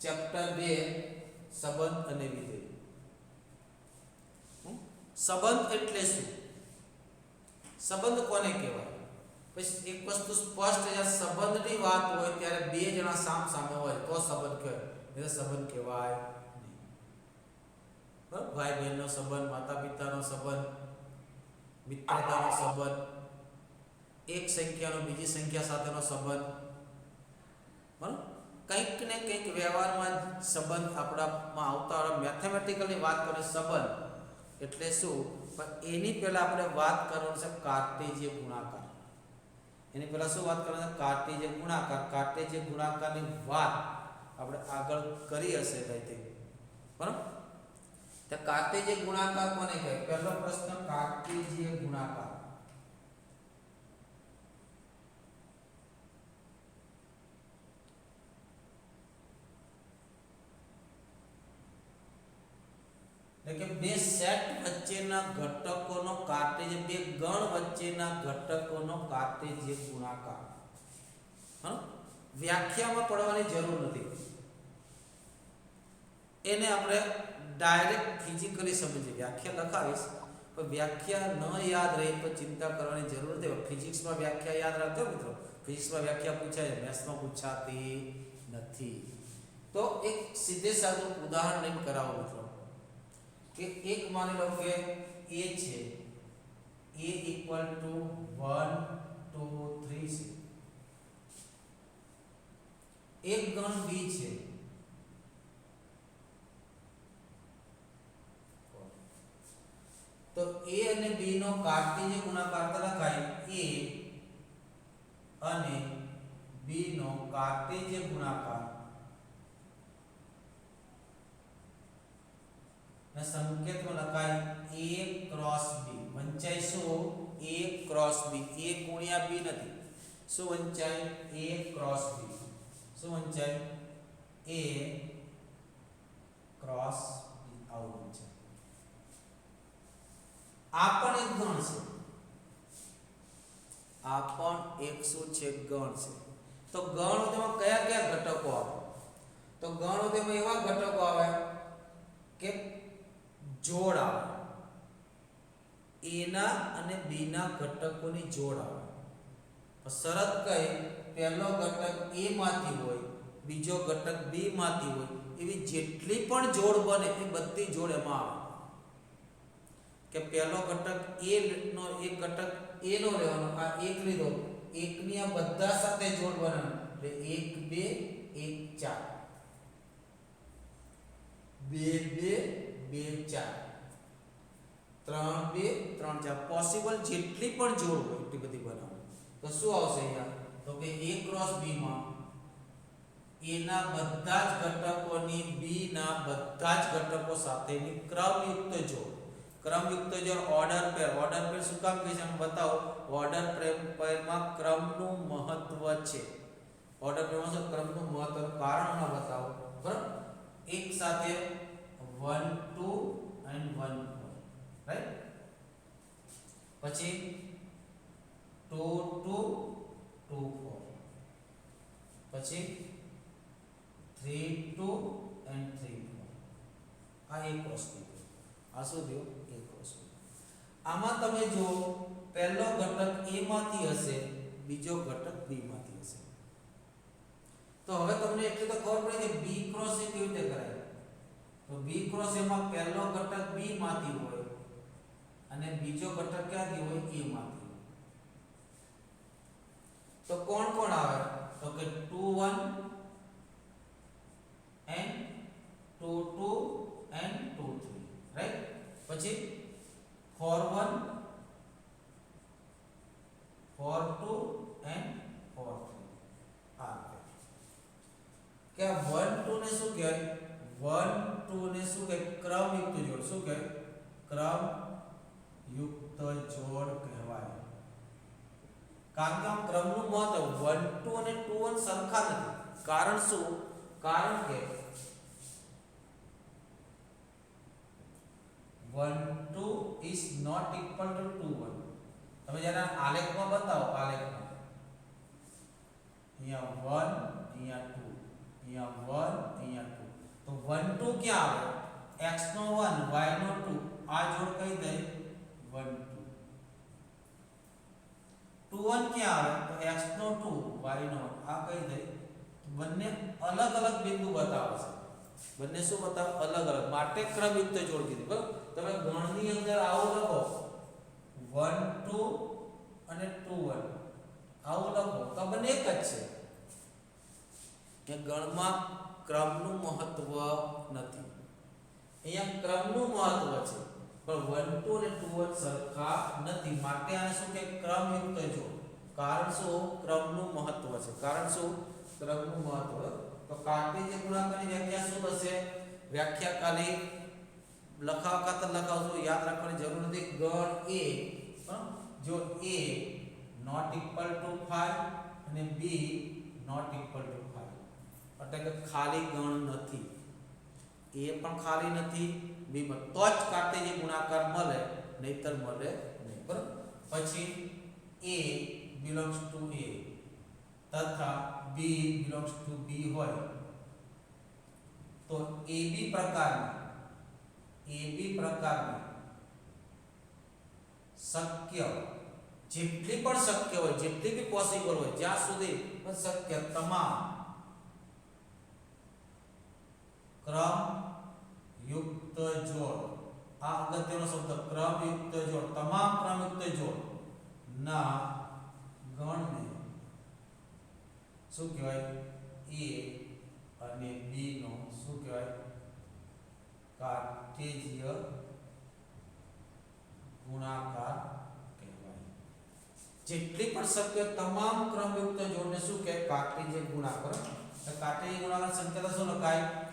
Chapter 2 સંબંધ અને વિધેય. સંબંધ એટલે શું? સંબંધ કોને કહેવાય? પછી એક વસ્તુ સ્પષ્ટ છે, સંબંધની વાત હોય ત્યારે બે જણા સામ સામે હોય તો સંબંધ કહેવાય, એટલે સંબંધ કહેવાય નહીં. બરાબર? ભાઈ બહેનનો સંબંધ, માતા પિતાનો સંબંધ, મિત્રતાનો સંબંધ, એક સંખ્યાનો બીજી સંખ્યા સાથેનો સંબંધ, બરાબર? કંઈક ને કંઈક વ્યવહારમાં સંબંધ આપણામાં આવતા હોય. મેથેમેટિકલી વાત કરીએ સંબંધ એટલે શું, પણ એની પહેલા આપણે વાત કરવાનું છે કાર્ટેશિયન ગુણાકાર. એની પહેલા શું વાત કરવાની છે? કાર્ટેશિયન ગુણાકાર. કાર્ટેશિયન ગુણાકારની વાત આપણે આગળ કરી હશે ભાઈ, બરાબર? તો કાર્ટેશિયન ગુણાકાર કોને કહેવાય? પહેલો પ્રશ્ન, કાર્ટેશિયન ગુણાકાર. એટલે કે બે સેટ વચ્ચેના ઘટકોનો કાર્ટેશિયન, બે ગણ વચ્ચેના ઘટકોનો કાર્ટેશિયન ગુણાકાર. વ્યાખ્યામાં પડવાની જરૂર નથી, એને આપણે ડાયરેક્ટ ફિઝિકલી સમજીએ. વ્યાખ્યા લખાવીશ પણ વ્યાખ્યા ન યાદ રહે તો ચિંતા કરવાની જરૂર નથી. ફિઝિક્સમાં વ્યાખ્યા યાદ રાખજો મિત્રો. ફિઝિક્સમાં વ્યાખ્યા પૂછાય, મેથ્સમાં પૂછાતી નથી. તો એક સીધે સાદું ઉદાહરણ લઈને કરાવો મિત્રો કે એક માની લો કે a છે, a ઇક્વલ ટુ 1 2 3 છે. એક ગણ b છે, તો a અને b નો કાર્ટેશિયન ગુણાકાર લખાય a અને b નો કાર્ટેશિયન ગુણાકાર ને સંકેતમાં લખાય a ક્રોસ b. વંચાય શું? a cross b. a ગુણ્યા b નથી. શું વંચાય? a cross b. શું વંચાય? a cross b. આવું વંચાય. આ પણ એક ગણ છે, આ પણ એક શું છે? ગણ છે. તો ગણ તેમાં કયા કયા ઘટકો આવે? તો ગણ તેમાં એવા ઘટકો આવે કે જોડ આવે, a ના અને b ના ઘટકોની જોડ આવે. શરત કઈ? પહેલો ઘટક a માંથી હોય, બીજો ઘટક b માંથી હોય, એવી જેટલી પણ જોડ બને એ બધી જોડ એમાં આવે. કે પહેલો ઘટક a નો એક ઘટક a નો લેવાનો, આ એક લીધો, એકની આ બધા સાથે જોડ બનાવવાનો એટલે 1 2 1 4 2 2 2 4 3 2 3 4 પોસિબલ જેટલી પણ જોડ હોય એટલી બધી બનાવો. તો શું આવશે અહીંયા? તો કે a ક્રોસ b માં a ના બધા જ ઘટકોની b ના બધા જ ઘટકો સાથેની ક્રમયુક્ત જોડ. ક્રમયુક્ત જોડ ઓર્ડર પેર. ઓર્ડર પેર શું કામ કહે છે હું બતાવો. ઓર્ડર પેરમાં ક્રમનું મહત્વ છે. ઓર્ડર પેરમાં શું ક્રમનું મહત્વ કારણ હું બતાવો, બરાબર? એક સાથે 1 2 and 1 4, રાઈટ? પછી 2 2 2 4, પછી 3 2 and 3 4. આ એક વસ્તુ. આ શું થયું? એક વસ્તુ. આમાં તમે જો પહેલો ઘટક a માંથી હશે, બીજો ઘટક b માંથી હશે. તો હવે તમને એટલી તો ખબર પડી કે b ક્રોસ a કેવી રીતે કરાય. તો b ક્રોસ a માં પહેલો ઘટક b માંથી હોય અને બીજો ઘટક ક્યાંથી હોય? a માંથી. તો કોણ કોણ આવે? તો કે 2 1 and 2 2 and 2 3, રાઈટ? પછી 4 1 4 2 and 4 3. આ કે 1 2 ને શું કહેવાય? 1 2 ને શું કહેવાય? ક્રમયુક્ત જોડ. શું કહેવાય? ક્રમયુક્ત જોડ કહેવાય. કારણ કે આમ ક્રમનું મહત્વ 1 2 અને 2 1 સરખા નથી. કારણ શું? કારણ કે 1 2 is not equal to 2 1. તમે જરા આલેખમાં બતાવો. આલેખમાં અહીંયા 1 અહીંયા 2 અહીંયા 1 અહીંયા 2 તો 1 2 ક્યાં આવે x નો 1 y નો 2 આ જોડ કઈ દે 1 2 2 1 ક્યાં આવે તો x નો 2 y નો 1 આ કઈ દે બંને અલગ અલગ બિંદુ બતાવે છે બંને શું બતાવે અલગ અલગ માટે ક્રમયુક્ત જોડ કીધું બરાબર તમે ગણની અંદર આવો લખો 1 2 અને 2 1 આવું લખો તો બંને એક જ છે કે ગણમાં ક્રમનું મહત્વ નથી અહીંયા ક્રમનું મહત્વ છે પણ 1 2 અને 2 1 સરખા નથી માટે આને શું કે ક્રમયુક્ત જોડ કારણ શું ક્રમનું મહત્વ છે કારણ શું ક્રમનું મહત્વ તો કાર્ટેશિયન ગુણાકારની વ્યાખ્યા શું થશે વ્યાખ્યા ખાલી લખાવા ખાતર લખાવજો યાદ રાખવાની જરૂર નથી ગણ a જો a નોટ ઇક્વલ ટુ 5 અને b નોટ ઇક્વલ ટુ 5 એટલે કે ખાલી ગણ નથી a પણ ખાલી નથી b પણ તો જ કાર્ટેશિયન ગુણાકાર મળે નહીતર મળે નહીં બરાબર પછી a belongs to a તથા b belongs to b હોય તો ab પ્રકારની શક્ય જેટલી પણ શક્ય હોય જેટલી બી પોસિબલ હોય જ્યાં સુધી પણ શક્ય તમામ ક્રમ યુક્ત જોડ આ અગત્યનો શબ્દ ક્રમયુક્ત જોડ તમામ ક્રમયુક્ત જોડ ના ગણને શું કહેવાય a અને b નો શું કહેવાય કાર્ટેશિય ગુણાકાર કહેવાય જેટલી પણ શક્ય તમામ ક્રમયુક્ત જોડને શું કહેવાય કાર્ટેશિય ગુણાકાર તો કાર્ટેશિય ગુણાકાર સંકેત શું લખાય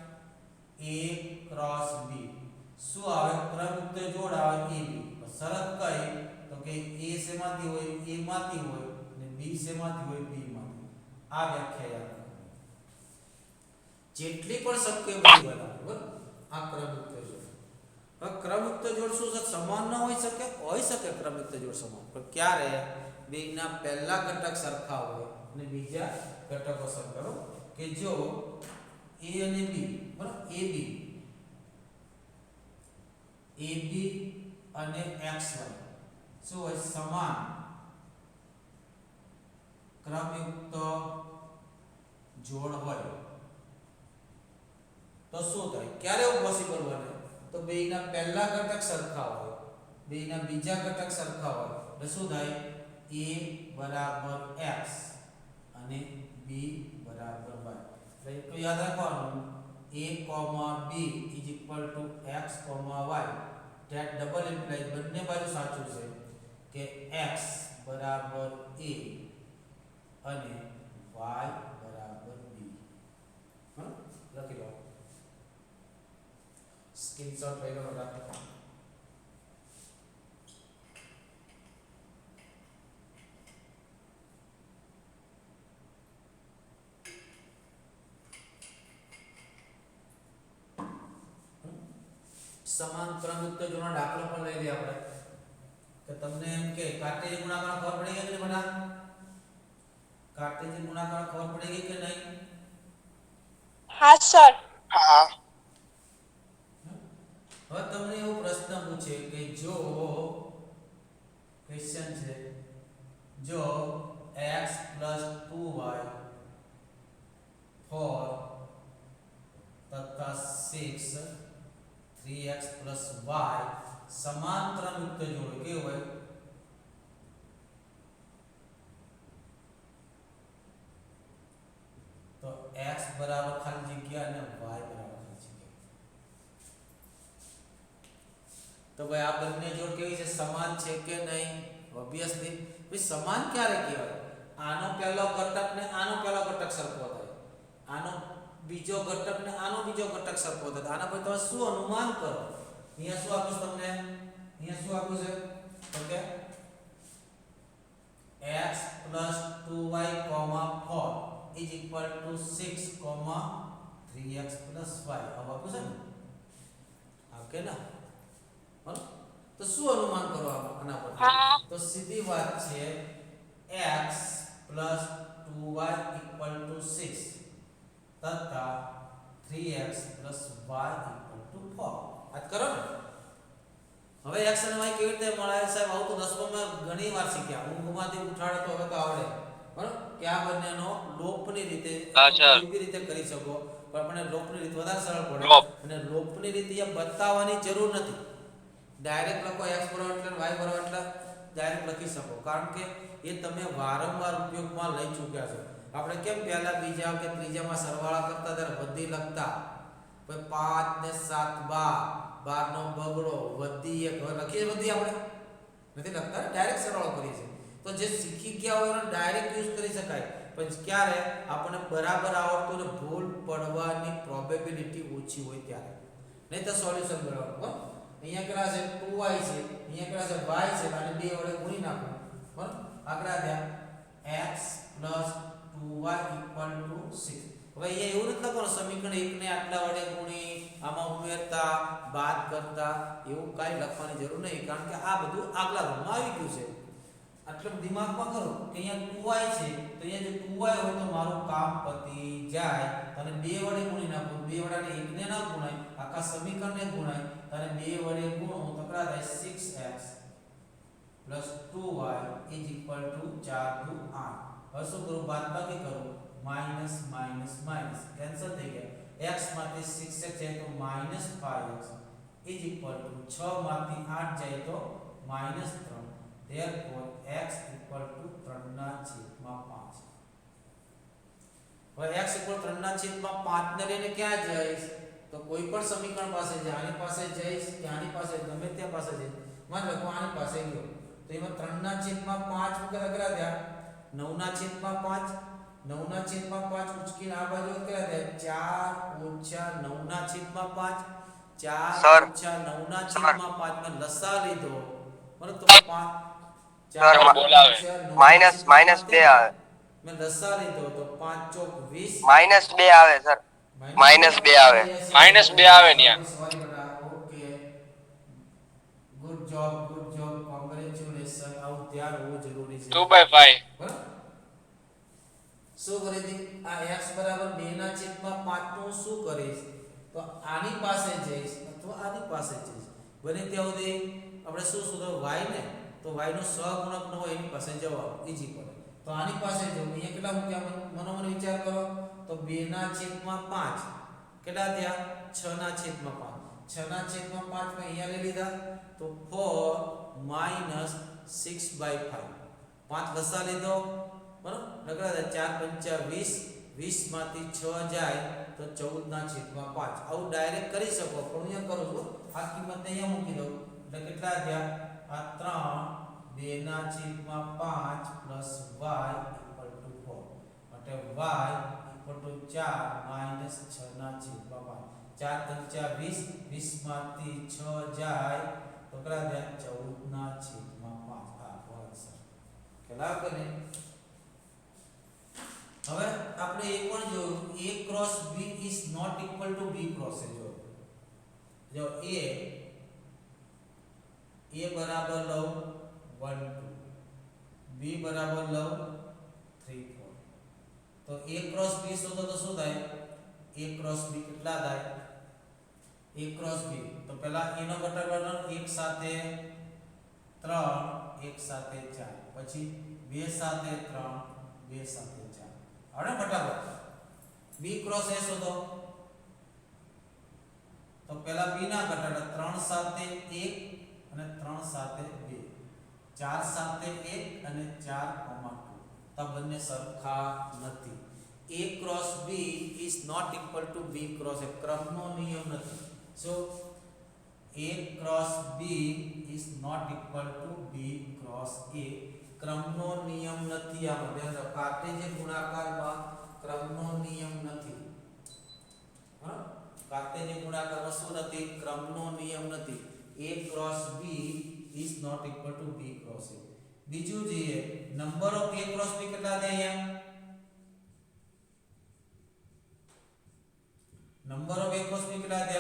a ક્રોસ b શું આવે ક્રમયુક્ત જોડ આવે ab શરત કઈ તો કે a શેમાંથી હોય a માંથી હોય અને b શેમાંથી હોય b માંથી આ વ્યાખ્યા યાદ જેટલી પણ શક્ય બધી બનાવો બરાબર આ ક્રમયુક્ત જોડ હવે ક્રમયુક્ત જોડ શું છે સમાન ન હોઈ શકે ક્રમયુક્ત જોડ સમાન પણ ક્યારે બેના પહેલા ઘટક સરખા હોય અને બીજા ઘટકો સરખા કે જો a અને b બરાબર ab અને xy શું હોય સમાન ક્રમયુક્ત જોડ હોય તો શું થાય ક્યારે એવું પોસિબલ બને તો બેયના પહેલા ઘટક સરખા હોય બેયના બીજા ઘટક સરખા હોય એટલે શું થાય a બરાબર x અને b બરાબર y એટલે તો યાદ રાખવાનું a, b = x, y that double implies બંને બાજુ સાચું છે કે x બરાબર a અને y બરાબર b લખી લો સ્ક્રીનશોટ લઈ લો ફટાફટ સમાન ક્રમયુક્ત જોડનો દાખલો પણ લઈ લઈએ આપણે કે તમને એમ કે કાર્ટેશિયન ગુણાકાર ખબર પડી ગઈ કે બના કાર્ટેશિયન ગુણાકાર ખબર પડી ગઈ કે નહીં હા સર હા હવે તમને એવો પ્રશ્ન પૂછે કે જો ક્વેશ્ચન છે જો x + 2y 4 તથા 6 3x + y સમાન ક્રમયુક્ત જોડ કેવું હોય તો x બરાબર ખાલી જગ્યા અને y બરાબર ખાલી જગ્યા તો ભાઈ આ બંને જોડ કેવી છે સમાન છે કે નહીં ઓબવિયસલી ભાઈ સમાન ક્યારે કહેવાય આનો પહેલો ઘટક ને આનો પહેલો ઘટક સરખો થાય આનો બીજો ઘટક ને આનો બીજો ઘટક સરખો થાય આના પર તમે શું અનુમાન કરો અહીંયા શું આપ્યું તમને અહીંયા શું આપ્યું છે તો કે x + 2y, 4 = 6, 3x + y अब આપ્યું છે ને ઓકે ના તો શું અનુમાન કરો આના પર તો સીધી વાત છે x + 2y = 6 તથા 3x + y = 4 આ કરો ને હવે x અને y કેવી રીતે મળે સાહેબ આવું તો 10 માં ઘણી વાર શીખ્યા ઊંઘમાંથી ઉઠાડે તો હવે તો આવડે બરાબર કે આ બંનેનો લોપની રીતે કેવી રીતે કરી શકો પણ આપણે લોપની રીત વધારે સરળ પડે અને લોપની રીત એ બતાવવાની જરૂર નથી ડાયરેક્ટ લખો x બરાબર એટલે y બરાબર એટલે ડાયરેક્ટ લખી શકો કારણ કે એ તમે વારંવાર ઉપયોગમાં લઈ ચૂક્યા છો આપણે કેમ પહેલા બીજા કે ત્રીજામાં સરવાળા કરતા ત્યારે વધી લખતા પછી 5 ને 7 12 નો બગડો વધી એક લખીએ વધી આપણે નથી લખતા ડાયરેક્ટ સરવાળો કરીએ છીએ તો જે શીખી ગયા હોય એને ડાયરેક્ટ યુઝ કરી શકાય પણ ક્યારે આપણને બરાબર આવડતું ને ભૂલ પડવાની પ્રોબેબિલિટી ઓછી હોય ત્યારે નહીં તો સોલ્યુશન મેળવવાનું બરાબર અહીંયા કેટલા છે 2y છે અહીંયા કેટલા છે y છે અને બે વડે ગુણી નાખો બરાબર આગળ આવ્યા x + 2y = 6 હવે અહીંયા એવું નથી લખવાનું સમીકરણ 1 ને આટલા વડે ગુણી આમાં ઉમેરતા બાદ કરતા એવું કાંઈ લખવાની જરૂર નહીં કારણ કે આ બધું આગલા ભાગમાં આવી ગયું છે એટલે દિમાગમાં કરો કે અહીંયા 2y છે તો અહીંયા જો 2y હોય તો મારું કામ પતી જાય અને બે વડે ગુણી નાખો બે વડાને એકને ના ગુણાય આખા સમીકરણને ગુણાય અને બે વડે ગુણો તો કેટલા થાય 6x + 2y = 4 × 8 હવે શું કરું બાદબાકી કરું માઈનસ માઈનસ માઈનસ કેન્સલ થઈ ગયા x માંથી 6x જાય તો -5x = 6 માંથી 8 જાય તો -3 therefore x = 3/5 હવે x = 3/5 ને લઈને ક્યાં જઈશ તો કોઈ પણ સમીકરણ પાસે જાય આની પાસે જઈશ કે આની પાસે ગમે ત્યાં પાસે જઈશ માન લો આની પાસે ગયો તો એમાં 3/5 વગર અગરા થયા 9/5 9/5 ઉચકીને આ બાજુ કેટલા થયા 4 - 9/5 4 - 9/5 મેં લસા લીધો બરાબર તો 5 4 બોલાવે -2 આવે મેં લસા લીધો તો 5 ચોક 20 -2 આવે સર -2 આવે -2 આવે ન્યા ઓકે ગુડ જોબ કોંગ્રેચ્યુલેશન આવું ધ્યાન હોવું જરૂરી છે 2/5 બરાબર શું કરી દી આ x બરાબર 2/5 નું શું કરીશ તો આની પાસે જઈશ અથવા આની પાસે જઈશ બને ત્યાં સુધી આપણે શું શોધો y ને તો y નો સહગુણક ન હોય એની પાસે જવાબ ઈજી પડે તો આની પાસે જવું અહીંયા કેટલા મૂક્યા મનોમન વિચાર કરો તો 2/5 કેટલા થયા 6/5 6/5 માં અહીંયા લઈ લીધા તો 4 - 6/5 5 લસા લીધો બરાબર નકરા 4 × 5 = 20 20 માંથી 6 જાય તો 14/5 આવું ડાયરેક્ટ કરી શકો પણ અહીંયા કરું છું આ કિંમત અહીંયા મૂકી દઉં એટલે કેટલા થયા આ 3 2/5 + y = 4 માટે y = 4 - 6/5 4 × 20 20 માંથી 6 જાય તો કેટલા થયા 14/5 આ બરાબર કેટલા બને હવે આપણે એ પણ જોયું a × b is not equal to b × a જો a બરાબર લઉં 1 2 b બરાબર લઉં 3 4 તો a × b શોધો તો શું થાય a × b કેટલા થાય a × b તો પહેલા a નો ઘટાડવાનો 1 સાથે 3 1 સાથે 4 પછી 2 સાથે 3 2 સાથે 4 હવે ફટાફટ b × a શોધો તો પહેલા b ના ઘટાડા 3 સાથે 1 અને 3 સાથે 2 4 સાથે 1 અને 4, 2 તો બંને સરખા નથી a × b is not equal to b × a ક્રમનો નિયમ નથી સો a × b is not equal to b × a ક્રમનો નિયમ નથી આમાં ધ્યાન રાખો કાર્ટેશિયન ગુણાકારમાં ક્રમનો નિયમ નથી હા કાર્ટેશિયન ગુણાકારમાં શું નથી ક્રમનો નિયમ નથી a × b is not equal to b × a બીજું જોઈએ નંબર ઓફ a × b કેટલા છે અહીંયા નંબર ઓફ a × b કેટલા છે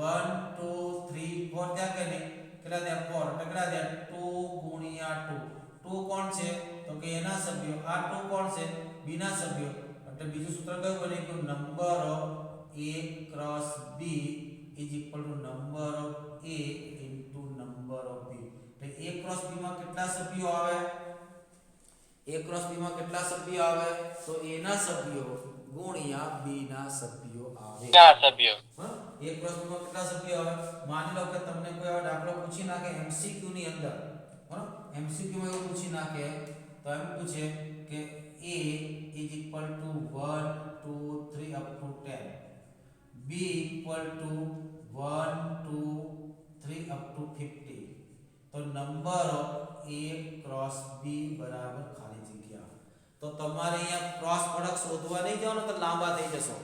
1 2 3 4 ત્યાં કે નહીં કેટલા છે 4 કેટલા છે 2 × 2 2 કોણ છે તો કે એના સભ્યો આ 2 કોણ છે b ના સભ્યો એટલે બીજું સૂત્ર કયું બને કે number of a cross b is equal to number of a into number of b. એટલે a ક્રોસ b માં કેટલા સભ્યો આવે? a ક્રોસ b માં કેટલા સભ્યો આવે? તો a ના સભ્યો ગુણ્યા b ના સભ્યો આવે. ચાર સભ્યો. હા, a ક્રોસ b માં કેટલા સભ્યો આવે? માની લો કે તમને કોઈ આવો દાખલો પૂછી નાખે MCQ ની અંદર, બરાબર? MCQ માં એવું પૂછી નાખે તો એમ પૂછે કે a is equal to 1 2 3 up to 10, b equal to 1 2 3 up to 50. તો number of a cross b બરાબર ખાલી જગ્યા. તો તમારે અહીંયા ક્રોસ પ્રોડક્ટ શોધવા નહીં જાવ ને તો લાંબા થઈ જશો,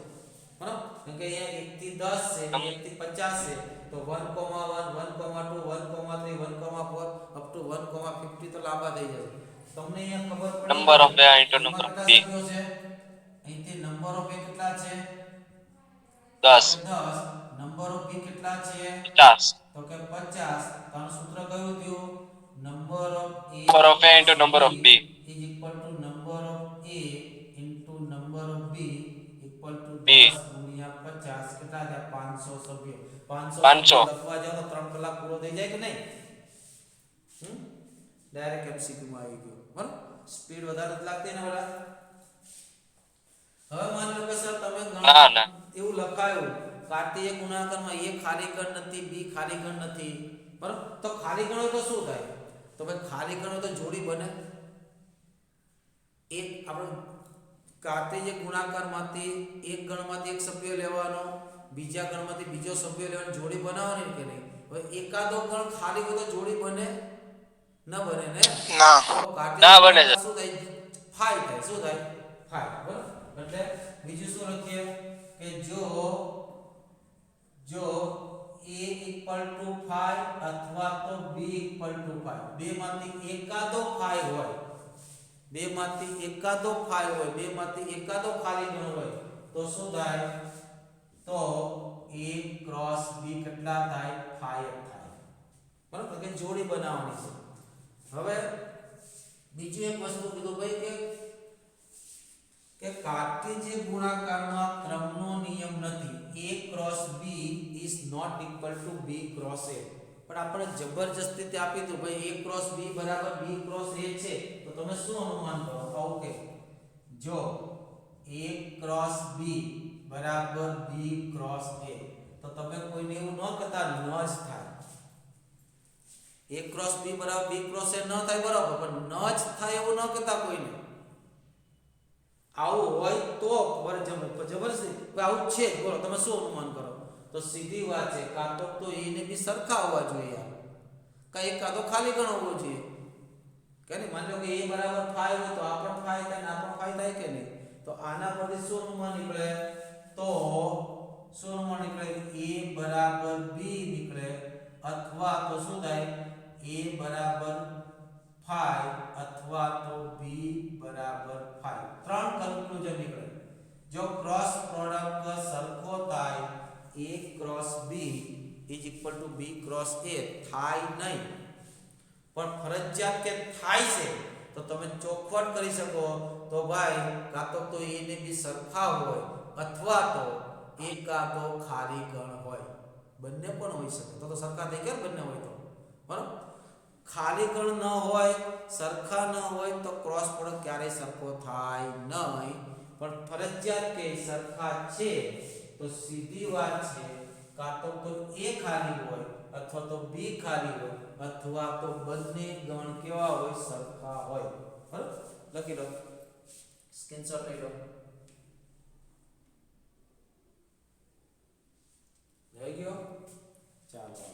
બરાબર? કેમ કે અહીંયા 1 થી 10 છે, 1 થી 50 છે, તો 1, 1, 1, 2, 1, 3, 1, 4 up to 1, 50 તો લાંબા થઈ જશે. તમને અહીંયા ખબર પડી number of a into number of b. અહીંથી નંબર ઓફ a કેટલા છે? 10. 10. નંબર ઓફ b કેટલા છે? 50. તો કે 50. તો આનું સૂત્ર કયું થયું? Number of a into number of b is equal to number of a into number of b equal to b 10 ગુણ્યા 50. કેટલા થયા? 500 સભ્યો. 500. લખવા જાવ તો 3 કલાક પૂરો થઈ જાય કે નહીં? ડાયરેક્ટ MCQ માં આવી ગયો, બરાબર? સ્પીડ વધારે જ લાગતી ને વડા. હવે માની લો કે સર તમે ના. એવું લખાયું કાર્તીય ગુણાકારમાં a ખાલી ગણ નથી, b ખાલી ગણ નથી, બરાબર? તો ખાલી ગણ હોય તો શું થાય? તો ભાઈ ખાલી ગણ હોય તો જોડી બને. એક આપણે કાર્તીય ગુણાકારમાંથી એક ગણમાંથી એક સભ્ય લેવાનો, બીજા ગણમાંથી બીજો સભ્ય લેવાનો, જોડી બનાવવાની કે નહીં? હવે એકાદો ગણ ખાલી હોય તો જોડી બને? ન બને ને? ના બને છે. શું થાય? ફાઈ થાય. શું થાય? ફાઈ. બરાબર? એટલે બીજું શું લખીએ કે જો a ઇક્વલ ટુ 5 અથવા તો b ઇક્વલ ટુ 5, બેમાંથી એકાદો 5 હોય, બેમાંથી એકાદો 5 હોય, બેમાંથી એકાદો ખાલી ગણ હોય તો શું થાય? તો a ક્રોસ b કેટલા થાય? 5 થાય, બરાબર? કે જોડી બનાવવાની છે. હવે બીજું એક વસ્તુ કીધું ભાઈ કે કાર્ટેશિયન ગુણાકારમાં ક્રમનો નિયમ નથી. a cross b is not equal to b cross a. પણ આપણે જબરજસ્તીથી આપી દઉં ભાઈ a ક્રોસ b બરાબર b ક્રોસ a છે, તો તમે શું અનુમાન કરો? ઓકે, જો a ક્રોસ b બરાબર b ક્રોસ a, તો તમે કોઈને એવું ન કહેતા ન જ થાય. a ક્રોસ b બરાબર b ક્રોસ a ન થાય, બરાબર, પણ ન જ થાય એવું ન કહેતા કોઈને. આવું હોય તો જબરજસ્તી આવું છે, બોલો તમે શું અનુમાન કરો? તો સીધી વાત છે, કાં તો a ને b સરખા હોવા જોઈએ, કાં એકાદો ખાલી ગણ હોવો જોઈએ કે નહીં? માની લો કે a બરાબર 5 હોય તો આ પણ 5 થાય ને આ પણ 5 થાય કે નહીં? તો આના પરથી શું અનુમાન નીકળે? તો શું અનુમાન નીકળે? a બરાબર b નીકળે, અથવા તો શું થાય? a બરાબર 5 અથવા તો b બરાબર 5. ત્રણ કન્ક્લુઝન નીકળે. જો ક્રોસ પ્રોડક્ટ સરખો થાય a cross b is equal to b cross a થાય નહીં, પણ ફરજિયાત કે થાય છે, તો તમે ચોખવટ કરી શકો તો ભાઈ કાં તો a ને b સરખા હોય અથવા તો એકાદો ખાલી ગણ હોય. બંને પણ હોઈ શકે. તો સરખા થઈ ગયા બંને હોય તો, બરાબર? ખાલી ગણ ન હોય, સરખા ન હોય તો ક્રોસ પ્રોડક્ટ ક્યારેય સરખો થાય નહીં. પણ ફરજિયાત કે સરખા છે તો સીધી વાત છે, કાં તો a ખાલી હોય અથવા તો b ખાલી હોય અથવા તો બંને ગણ કેવા હોય? સરખા હોય. બરાબર? લખી લો, સ્ક્રીનશોટ લઈ લો. લઈ ગયો? ચાલો.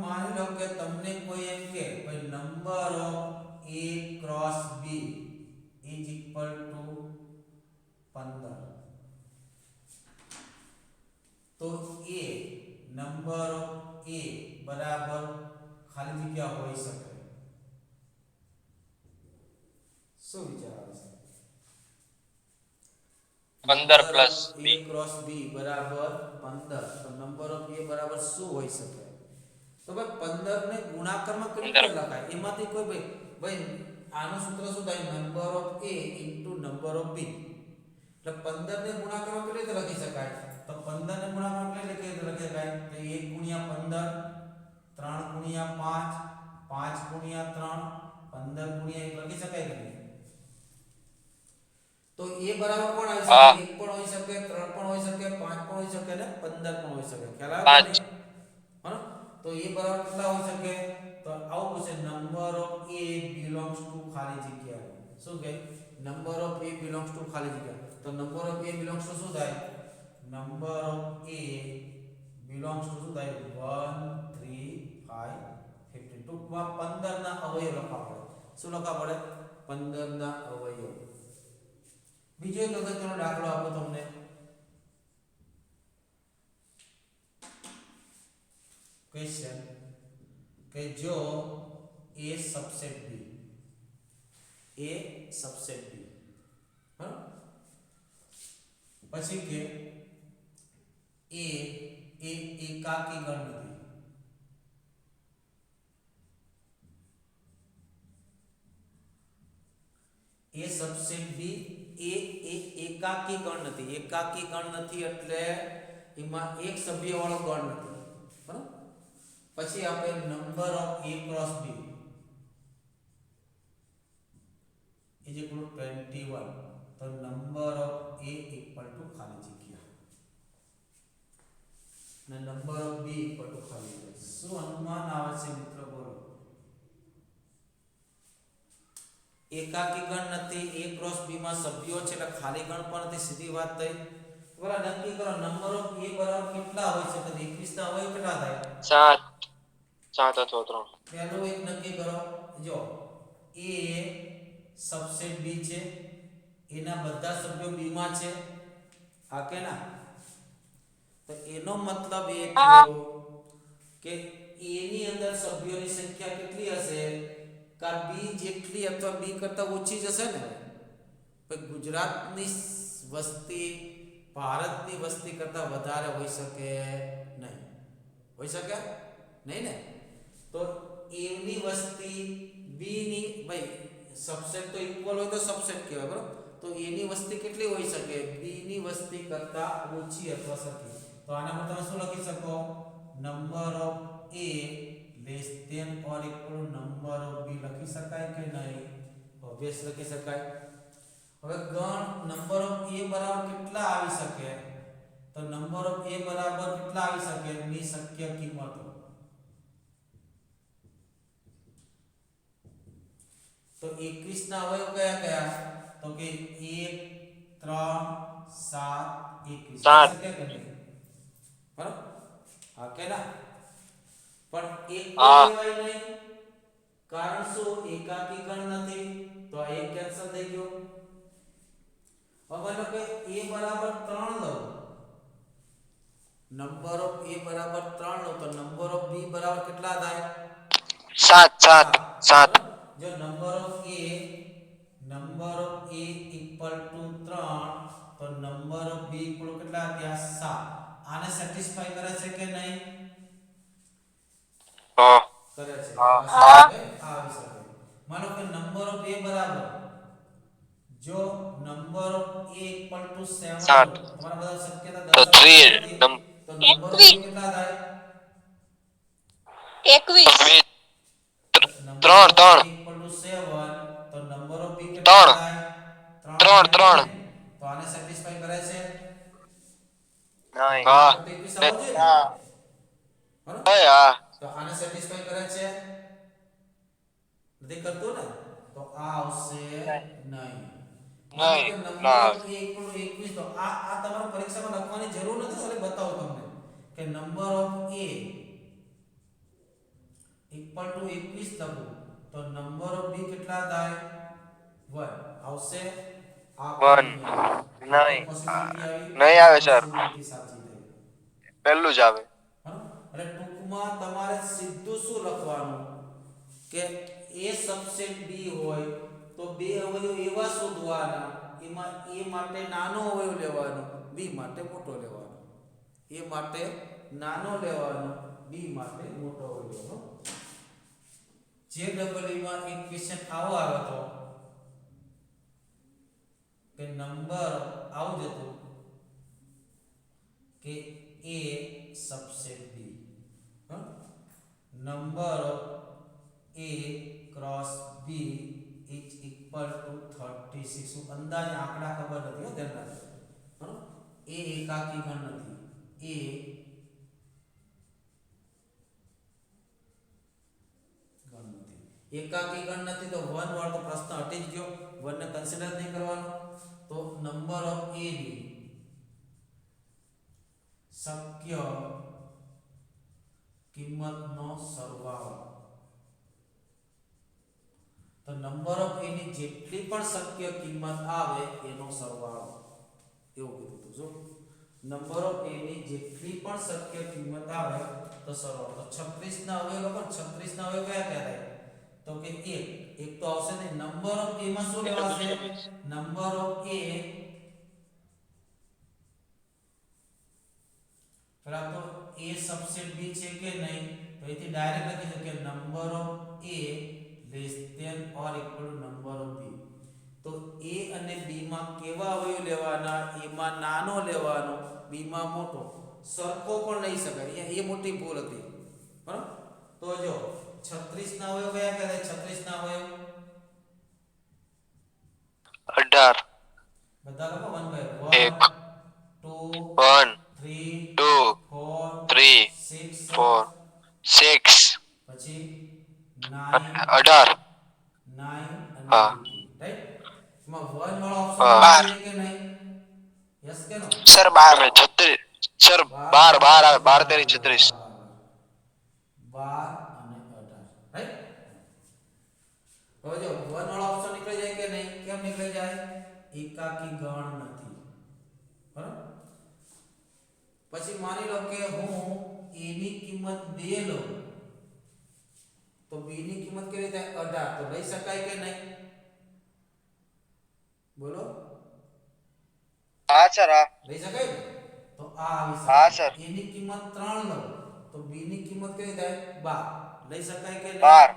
માની લો કે તમને કોઈ એમ કે ભાઈ number of a cross b is equal to 15, તો a નંબર ઓફ a બરાબર ખાલી જગ્યા હોઈ શકે. શું વિચાર આવે છે? 15 plus A B. Cross B બરાબર 15. તો નંબર ઓફ A બરાબર શું હોઈ શકે? તો ભાઈ 15 ને ગુણાકારમાં કેવી રીતે 15. લખાય? એમાંથી કોઈ ભાઈ આનું સૂત્ર શું થાય? Number of A into number of B. એટલે 15 ને ગુણાકારમાં કેવી રીતે લખી શકાય? તો 15 ને ગુણાકારમાં કેવી રીતે લખી શકાય? તો 1 ગુણ્યા 15, 3 ગુણ્યા 5, 5 ગુણ્યા 3, 15 ગુણ્યા 1 લખી શકાય કે નહીં? તો A બરાબર કોણ આવી શકે? હા. 1 પણ હોઈ શકે, 3 પણ હોઈ શકે, 5 પણ હોઈ શકે અને 15 પણ હોઈ શકે. ખ્યાલ આવે પાંચ. કે નહીં? હા, તો A બરાબર કેટલા હોઈ શકે? તો આવું પૂછે, number of A belongs to ખાલી જગ્યા. શું કહે? Number of A belongs to ખાલી જગ્યા. તો number of A belongs to શું થાય? Number of A belongs to શું થાય? 1 3 5 15. ટૂંકમાં 15 ના અવયવ લખવા પડે. શું લખવા પડે? 15 ના અવયવ. બીજો એક અગત્યનો દાખલો આપો તમને. ક્વેશ્ચન કે જો A subset B, A subset B, બરાબર? પછી કે A એ એકાકી ગણ નથી. A સબસેટ B એ એકાકી ગણ નથી. એકાકી ગણ નથી એટલે એમાં એક સભ્ય વાળો ગણ નથી. બરાબર? પછી આપણે number of A cross B is equal to 21. તો number of A equal to ખાલી જગ્યા અને number of B equal to ખાલી જગ્યા. શું અનુમાન આવે છે મિત્રો? બોલો. એકાકી ગણ નથી, A ક્રોસ B માં સભ્યો છે એટલે ખાલી ગણ પણ નથી. સીધી વાત થઈ. બોલા નક્કી કરો નંબર ઓફ A બરાબર કેટલા હોય છે? તો 21 ના અવયવ કેટલા થાય? 7 અથવા 3. પહેલું એક નક્કી કરો. જો A સબસેટ B છે, એના બધા સભ્યો B માં છે. આ કે ના? તો એનો મતલબ એ થયો કે A ની અંદર સભ્યોની સંખ્યા કેટલી હશે? કા B જેટલી અથવા B કરતા ઓછી જ હશે ને? પણ ગુજરાતની વસ્તી ભારતની વસ્તી કરતા વધારે હોઈ શકે નહીં. હોઈ શકે નહીં ને? તો A ની વસ્તી B ની ભાઈ સબસેટ તો ઇક્વલ હોય તો સબસેટ કહેવાય, બરાબર? તો A ની વસ્તી કેટલી હોઈ શકે? B ની વસ્તી કરતા ઓછી અથવા સરખી. તો આના પર તમે શું લખી શકો? Number of A less than or equal number of B લખી શકાય કે નહીં? ઓબ્વિયસ લખી શકાય. હવે ગણ નંબર ઓફ A બરાબર કેટલા આવી શકે? તો નંબર ઓફ A બરાબર કેટલા આવી શકે? ની શક્ય કિંમતો. તો 21 ના અવયવ કયા કયા? તો કે 1 3 7 21 સાત. શક્ય કે નહીં? બરાબર? હા કે ના? પણ એક હા. કહેવાય નહીં. કારણ શું? એકાકી ગણ નથી. તો આ એક કેન્સલ થઈ ગયો. હવે માનો કે A બરાબર 3 લો. નંબર ઓફ A બરાબર 3 લો તો નંબર ઓફ B બરાબર કેટલા થાય? 7. જો number of A equal to 3 તો નંબર ઓફ B ઇક્વલ કેટલા થયા? 7. આને સેટિસ્ફાય કરે છે કે નહીં? હા. કરે છે. હા. આવી શકે. માનો કે નંબર ઓફ A બરાબર જો number of A equal to 7 સાત. તમારા બધા શક્યતા તો 3 દર્શાવવા તો નંબર ઓફ B કેટલા થાય? 21 number of A 3 equal to 7 તો નંબર ઓફ B કેટલા થાય? 3 તો આને સેટિસ્ફાય કરે છે? હા. તો 21 આવવું જોઈએ ને? બરાબર? હા. તો આને સેટિસ્ફાય કરે છે? નથી કરતું ને? તો આ આવશે નહીં. માનો કે number of A equal to 21 તો આ તમારે પરીક્ષામાં લખવાની જરૂર નથી. હવે બતાવું તમને કે number of A equal to 21 લખું તો નંબર ઓફ B કેટલા થાય? 1 આવશે. આ 1 નહીં. નહીં આવે સર. સાચી થઈ. પહેલું જ આવે. એટલે ટૂંકમાં તમારે સીધું શું લખવાનું કે A સબસેટ B હોય તો બે અવયવ એવા શોધવાના એમાં a માટે નાનો અવયવ લેવાનો b માટે મોટો લેવાનો a માટે નાનો લેવાનો b માટે મોટો અવયવ લેવાનો જે ડબલમાં એક ક્વેશ્ચન આવો આવ્યો તો કે નંબર આવું જ હતું કે a subset b number of a cross b is equal to 36 હું અંદાજે આંકડા ખબર નથી હો ધ્યાન રાખજો બરાબર a એકાકી ગણ નથી a ગણ નથી એકાકી ગણ નથી તો 1 વાળો તો પ્રશ્ન હટી જ ગયો 1 ને કન્સિડર નહીં કરવાનો તો નંબર ઓફ a ની શક્ય કિંમતનો સરવાળો તો નંબર ઓફ a ની જેટલી પણ શક્ય કિંમત આવે એનો સરવાળો એવું કીધું હતું જો નંબર ઓફ a ની જેટલી પણ શક્ય કિંમત આવે તો સરવાળો તો 36 ના અવયવ પણ 36 ના અવયવ કયા કયા થાય તો કે એક તો આવશે ને નંબર ઓફ a માં શું લેવાશે નંબર ઓફ a પેલા તો a સબસેટ b છે કે નહીં તો એથી ડાયરેક્ટ લખી શકીએ number of a less than or equal to number of b તો a અને b માં કેવા અવયવ લેવાના a માં નાનો લેવાનો b માં મોટો સરખો પણ લઈ શકાય અહીંયા એ મોટી ભૂલ હતી બરાબર તો જો 36 ના અવયવ કયા કયા 36 ના અવયવ 18 બધા લખો 1 બાય 1 1 2 2 3 3 4 4 6 પછી 9 18 9 અને હા 18 રાઈટ એમાં 1 વાળો હા. ઓપ્શન છે કે નહીં યસ કે નો સર 12 36 સર 12 12 આવે 12 તેરી 36 12 અને 18 રાઈટ હવે જો 1 વાળો ઓપ્શન નીકળી જાય કે નહીં કેમ નીકળી જાય એકાકી ગણ નથી બરાબર પછી માની લો કે હું a ની કિંમત 2 લઉં તો b ની કિંમત કેવી થાય 18 તો લઈ શકાય કે નહીં બોલો હા સર હા લઈ શકાય ને તો આ આવી હા, શકે સર. a ની કિંમત 3 લો તો b ની કિંમત કેવી થાય 12 લઈ શકાય કે નહીં 12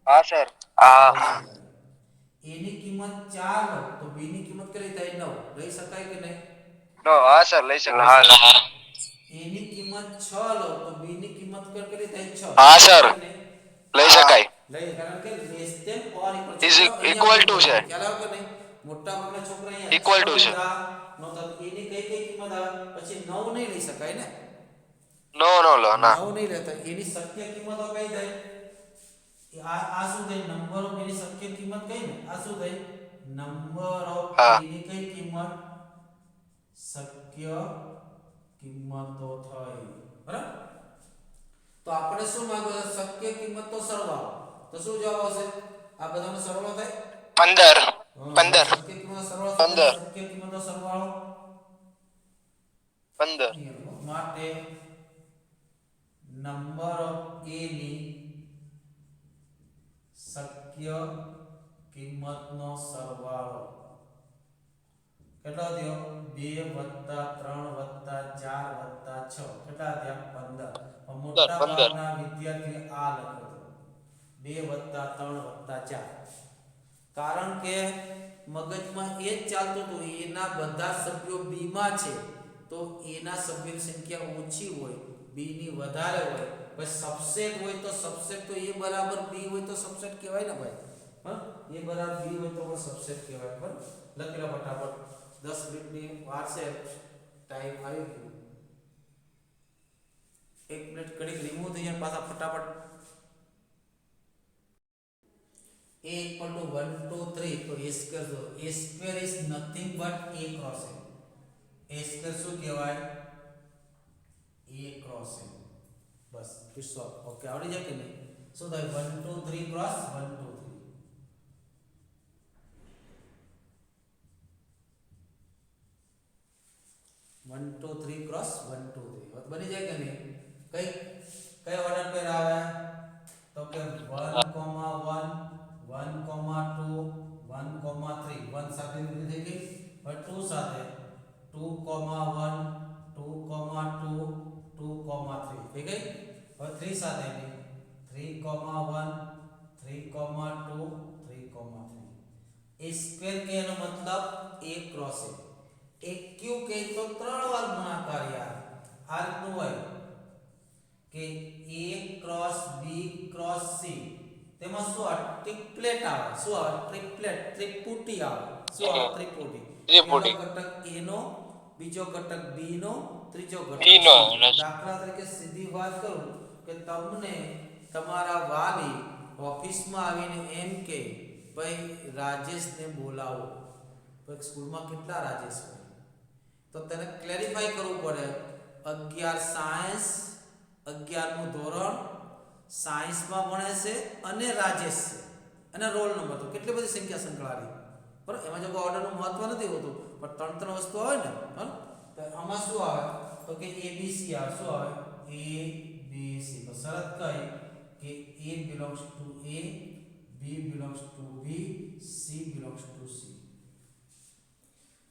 હા સર હા લઈ શકાય. a ની કિંમત 4 લો તો b ની કિંમત કેવી થાય 9 લઈ શકાય કે નહીં નો હા સર લઈ શકો હા a ની કિંમત 6 લો તો b ની કિંમત કેટલી થાય 6 હા, સર. લઈ શકાય લઈ કારણ કે less than or Is equal to છે. ખ્યાલ આવ્યો કે નહીં મોટા ભાગના છોકરા અહીંયા Equal to છે. નો તો a ની કઈ કિંમત આવે પછી 9 નહીં લઈ શકાય ને નો નો લો ના 9 નહીં લેતા એની શક્ય કિંમતો કઈ થાય આ શું થાય નંબર ઓફ એની શક્ય કિંમત કઈ ને આ શું થાય નંબર ઓફ હા. એની કઈ કિંમત શક્ય કિંમતો થઈ બરાબર તો આપણે શું માંગ્યું છે શક્ય કિંમતનો સરવાળો તો શું જવાબ આવશે આ બધાનો સરવાળો થાય 15 15 શક્ય કિંમતનો સરવાળો 15. શક્ય કિંમતનો સરવાળો 15 માટે નંબર ઓફ a ની શક્ય કિંમતનો સરવાળો કેટલો થયો 2 + 3 + 4 + 6 કેટલા થયા 15 મોટા 15. ભાગના વિદ્યાર્થીએ આ લખ્યો હતો 2 + 3 + 4 કારણ કે મગજમાં એ જ ચાલતું હતું એના બધા સભ્યો b માં છે તો a ના સભ્યોની સંખ્યા ઓછી હોય b ની વધારે હોય પછી સબસેટ હોય તો સબસેટ તો a બરાબર b હોય તો સબસેટ કહેવાય ને ભાઈ હા a બરાબર b હોય તો સબસેટ કહેવાય બરાબર લખી લો ફટાફટ 10 મિનિટની વાર છે ટાઈમ આવી ગયો 1 મિનિટ કડીક રિમૂવ થઈ જાય પાછા ફટાફટ a equal to 1 2 3 તો a square જો a square is nothing but a cross a square શું કહેવાય a cross a બસ ઇટ્સ ઓલ ઓકે આવડી જાય કે નહીં શું થાય 1 2 3 cross 1 2 3 1 2 3 cross 1 2 3 હવે બની જાય કે નહીં કઈ ઓર્ડર પેર આવે તો કે 1 1 1 2 1,3 1 સાથે થઈ ગઈ હવે 2 સાથે 2,1 2,2 2,3 થઈ ગઈ હવે 3 સાથે 3,1 3,2 3,3 એ સ્ક્વેર કે એનો મતલબ a ક્રોસ a ક્યુ કે તો 3 વાર ગુણાકાર યાર આ રીતનું હોય કે a cross b cross c તેમાં શું આ ટ્રિપલેટ આવે શું આવે ટ્રિપલેટ ત્રિપુટી આવે શું આવે ત્રિપુટી પહેલો ઘટક a નો બીજો ઘટક b નો ત્રીજો ઘટક c નો દાખલા તરીકે સીધી વાત કરું કે તમને તમારા વાલી ઓફિસમાં આવીને એમ કે ભાઈ રાજેશને બોલાવો તો સ્કૂલમાં કેટલા રાજેશ હોય તો તેને ક્લેરિફાઈ કરવું પડે 11 સાયન્સ 11મું ધોરણ સાયન્સમાં ભણે છે અને રાજેશ છે અને રોલ નંબર તો કેટલી બધી સંખ્યા સંકળાવી બરાબર એમાં જો ઓર્ડરનું મહત્વ નથી હોતું પણ ત્રણ ત્રણ વસ્તુ આવે ને બરાબર તો આમાં શું આવે તો કે ABC આવે શું આવે ABC તો શરત કઈ કે A belongs to A B belongs to B C belongs to C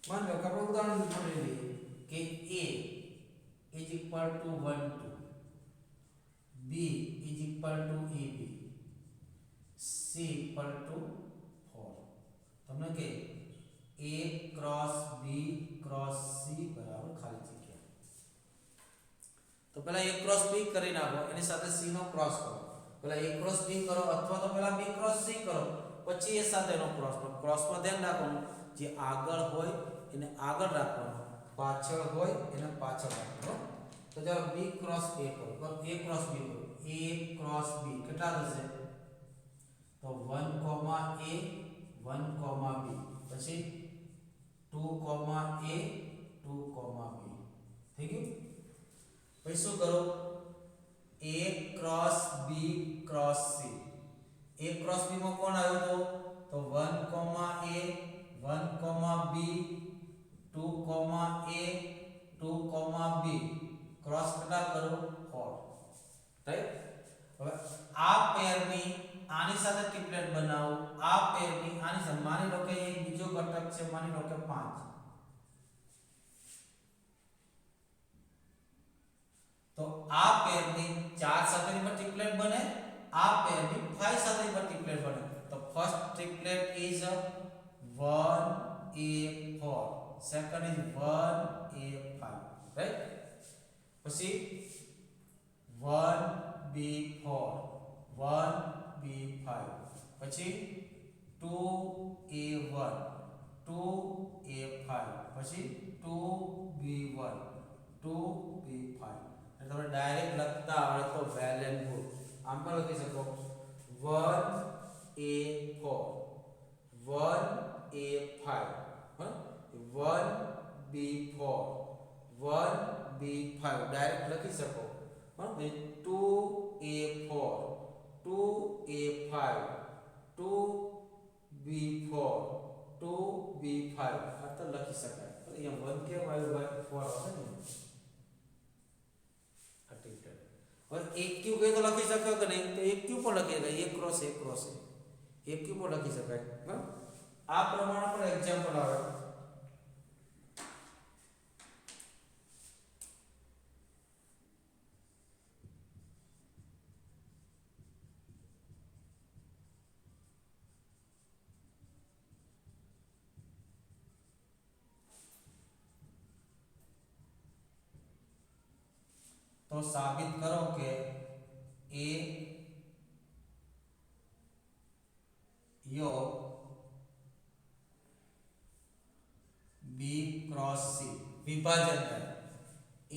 मान लो कि આપણે ઉદાહરણ જોઈ લઈએ કે A is equal to 1 2 B is equal to AB C equal to 4 તમને કે A cross B cross C બરાબર ખાલી જગ્યા તો પહેલા A cross B કરી નાખો એની સાથે C નો ક્રોસ કરો પહેલા A cross B કરો અથવા તો પહેલા B cross C કરો પછી એ સાથેનો ક્રોસમાં ધ્યાન રાખવાનું જે આગળ હોય એને આગળ રાખવાનું પાછળ હોય એને પાછળ રાખવાનું તો ચાલો B cross A કરો તો A cross B કરો A cross B કેટલા થશે તો 1, A 1, B પછી 2, A 2, B થઈ ગયું પછી શું કરો A cross B cross C A cross B માં કોણ આવ્યો તો 1, A 1, B 2, A 2, B cross કેટલા કરો 4 રાઈટ હવે આ પેરની આની સાથે ટ્રિપલેટ બનાવો આ પેરની આની સાથે માની લો કે એક બીજો ઘટક છે માની લો કે 5 તો આ પેરની 4 સાથેની પણ ટ્રિપલેટ બને આ પેરની 5 સાથેની પણ ટ્રિપલેટ બને તો first triplet is 1A4 second is 1A5 right પછી 1B4 1B5 પછી 2A1 2A5 પછી 2B1 2B5 તમે ડાયરેક્ટ લખતા આવડે તો વેલ એન્ડ ગુડ આમ પણ લખી શકો 1A4 1A5 1B4 1B5 direct લખી શકો બરાબર 2A4 2A5 2B4 2B5 આ તો લખી શકાય અહીંયા 1 કેમ આવ્યું ભાઈ 4 આવશે ને હવે એક ક્યુ કહે તો લખી શક્યો કે નહીં તો એક ક્યુ પણ લખી શકાય એક ક્રોસ એક ક્રોસ એક ક્યુ પણ લખી શકાય બરાબર આ પ્રમાણે પણ એક્ઝામ્પલ આવે तो साबित करो कि A योग B क्रॉस C विभाजन कर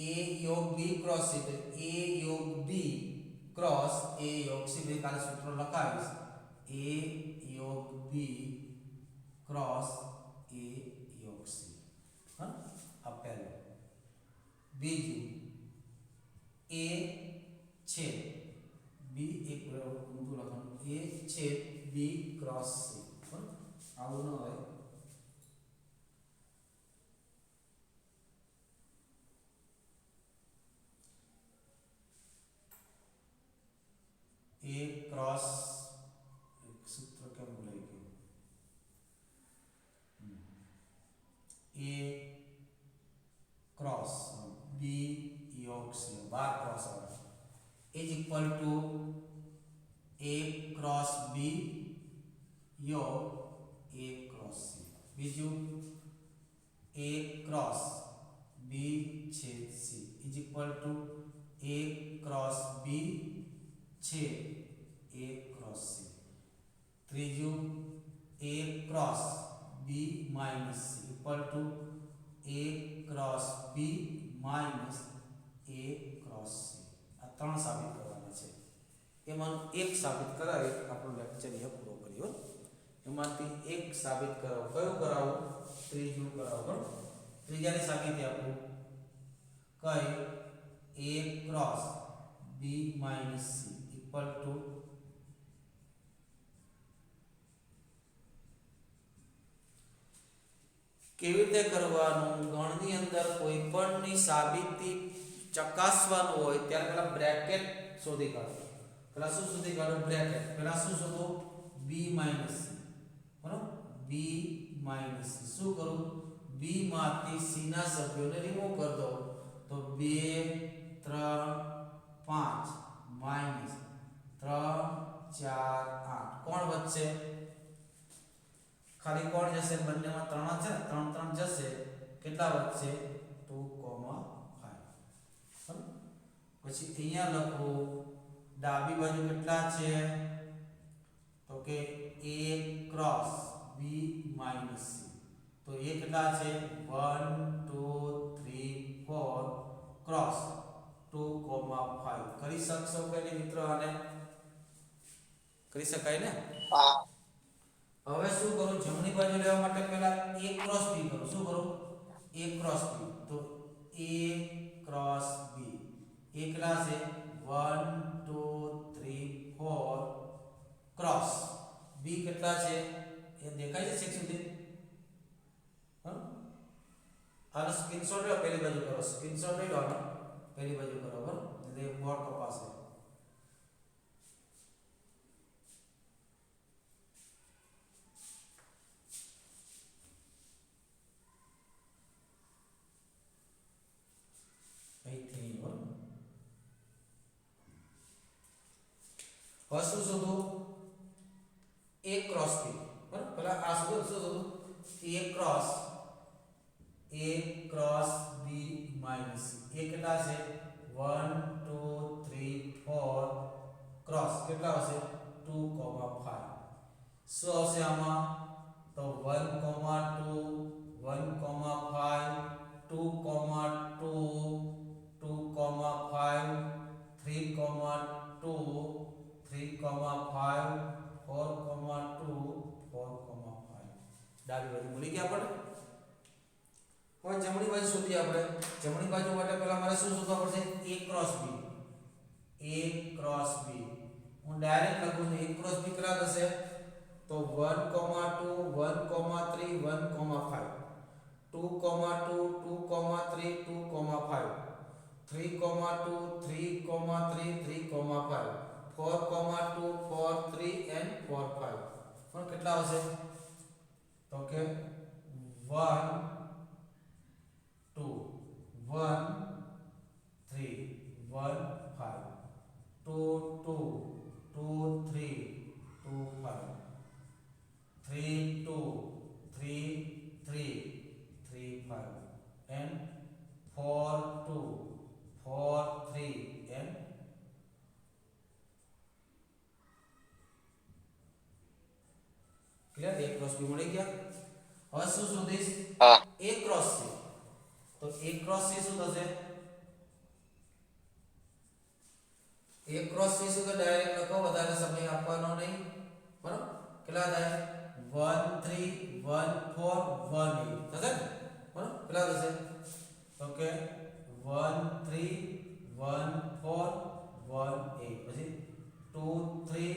A योग B क्रॉस C तो A योग B क्रॉस A योग C બે કાલે સૂત્ર લખાવીશ A योग B क्रॉस A योग C હા આ પહેલો બીજું A छेद B एक ઊંધું લખવાનું A छेद B क्रॉस C પણ આવું ન હોય A क्रॉस एक सूत्र કેમ ભૂલાઈ ગયું क्रॉस बी योग C bar cross is equal to A cross B योग ए क्रॉस सी बीजू ए क्रॉस बी छेद C is equal to A cross B छेद ए क्रॉस सी त्रीजू A cross B minus C equal to A cross B minus A cross C आ त्रण साबित करवाना छे एमां एक साबित करावे आपणो लेक्चर यहाँ पूरो कर्यो एमांथी एक साबित करावो कयो करावो त्रीजू करावो त्रीजानी साबिती आपो कई A cross B minus C equal to केवी रीते करवानुं गणनी अंदर कोईपणनी साबिती चकासवानुं होय त्यारे पेला ब्रेकेट शोधी काढो पेला शुं शोधी काढो ब्रेकेट पेला शुं शोधो b माइनस c बराबर b माइनस c शुं करूं b मांथी c ना सभ्योने रिमूव कर दो तो 2 3 5 माइनस 3 4 8 कोण वच्चे खाली कोण जશે બંનેમાં 3 છે 3 3 જશે કેટલા વધશે 2,5 બરાબર પછી અહીંયા લખો ડાબી બાજુ કેટલા છે તો કે a cross b minus c તો એ કેટલા છે 1 2 3 4 ક્રોસ 2,5 કરી શકશો કે નહીં મિત્રો આને કરી શકાય ને હા હવે શું કરું જમણી બાજુ લેવા માટે પહેલા a ક્રોસ b કરું શું કરું a ક્રોસ b તો a ક્રોસ b એ કેટલા છે 1 2 3 4 ક્રોસ b કેટલા છે એ દેખાય છે છેક સુધી હા આનો સ્ક્રીનશોટ લો પહેલી બાજુ કરો સ્ક્રીનશોટ લઈ લો આનો પહેલી બાજુ કરો બરાબર એટલે બોર્ડ કપાશે શું શોધો a ક્રોસ b બરાબર પહેલા આ શોધો શું શોધો a cross b minus c એ કેટલા છે 1 2 3 4 ક્રોસ કેટલા આવશે 2,5 શું આવશે આમાં તો 1,2 1,5 2,2 2,5 3,2 3,5 4,2 4,5 ડાબી બાજુ ભૂલી ગયા આપણે હવે જમણી બાજુ શોધીએ આપણે જમણી બાજુ માટે પહેલા મારે શું શોધવા પડશે a ક્રોસ b હું ડાયરેક્ટ લખું છું a ક્રોસ b કેટલા થશે તો 1,2 1,3 1,5 2,2 2,3 2,5 3,2 3,3 3,5 4,2 4 3 and 4 5 પણ કેટલા આવશે તો કે 1 2 1 3 1 5 2 2 2 3 2 5 3 2 3 3 3 5 and 4 2 4 3 and clear a cross b મળી ગયા હવે શું શોધીશ હા a क्रॉस c તો a क्रॉस c શું થશે a क्रॉस c શું તો ડાયરેક્ટ લખો વધારે સમય આપવાનો નહીં બરાબર કેટલા થાય 1 3 1 4 1 8 થશે બરાબર કેટલા થશે તો કે 1 3 1 4 1 8 પછી 2 3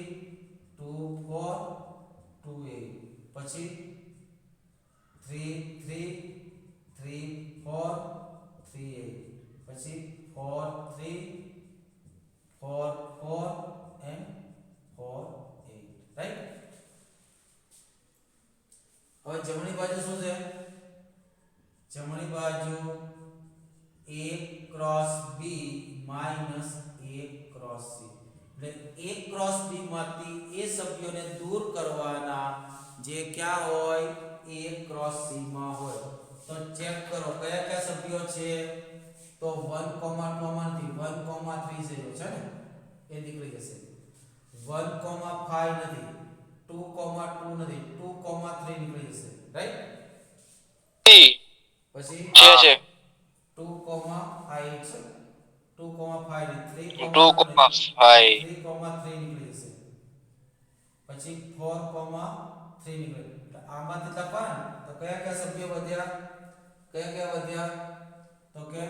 2 4 2 8 પછી 3 3 3 4 3 8 પછી 4 3 4 4 and 4 8 રાઈટ હવે જમણી બાજુ શું છે જમણી બાજુ a cross b minus a cross c. એટલે a ક્રોસ b માંથી એ સભ્યોને દૂર કરવાના જે ક્યાં હોય a ક્રોસ c માં હોય. તો ચેક કરો કયા કયા સભ્યો છે. તો 1, 2 માંથી 1, 3 છે ને એ નીકળી જશે. 1, 5 નથી, 2, 2 નથી, 2, 3 નીકળી જશે, રાઈટ. પછી છે 2, 5 છે, 2, 5 ને 3, 2,5 3 નીકળી જશે. પછી 4, 3 નીકળે. તો આમાંથી લખવાના તો કયા કયા સભ્યો વધ્યા, કયા કયા વધ્યા. તો કે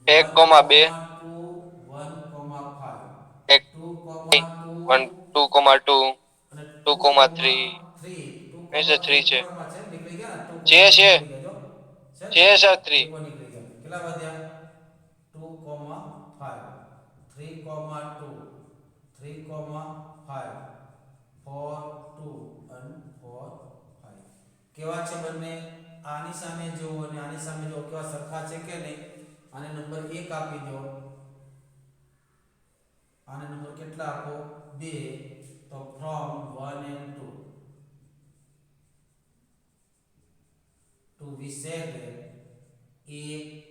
1,2 1, 2, 2,2 અને 2, 3 છે માં છે નીકળી ગયા ને 2, છે નીકળી ગયા જો છે છે સર 3 2 નીકળી ગયા. કેટલા વધ્યા 2, 5 3, 2 3, 5 4, 2 અને 4, 5. કેવા છે બંને. આની સામે જુઓ અને આની સામે જુઓ કેવા સરખા છે કે નહીં. આને નંબર 1 આપી દો, આને નંબર કેટલા આપો 2. તો from 1 and 2 to we say that a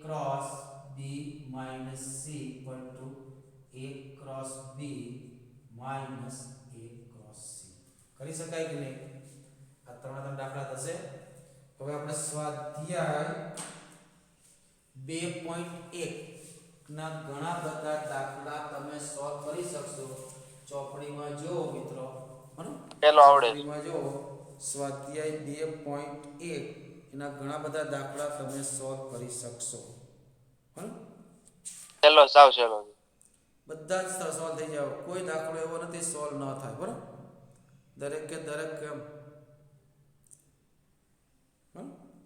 cross b minus c equal to a cross b minus a cross c. કરી શકાય કે નહીં. આ ત્રણ દાખલા થશે. હવે આપણે સ્વાધ્યાય 2.1 ના ઘણા બધા દાખલા તમે સોલ્વ કરી શકશો. ચોપડીમાં જો મિત્રો, પેલો આવડે ચોપડીમાં જો સ્વાધ્યાય 2.1 એના ઘણા બધા દાખલા તમે સોલ્વ કરી શકશો. ચલો સાવ ચલો બધા જ સોલ્વ થઈ જાવ. કોઈ દાખલો એવો નથી સોલ્વ ન થાય. બરાબર, દરેક કે દરેક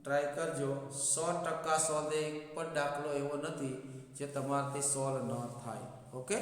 ટ્રાય કરજો. 100% સોલ્વ. એક પણ દાખલો એવો નથી જે તમારાથી સોલ્વ ન થાય. ઓકે.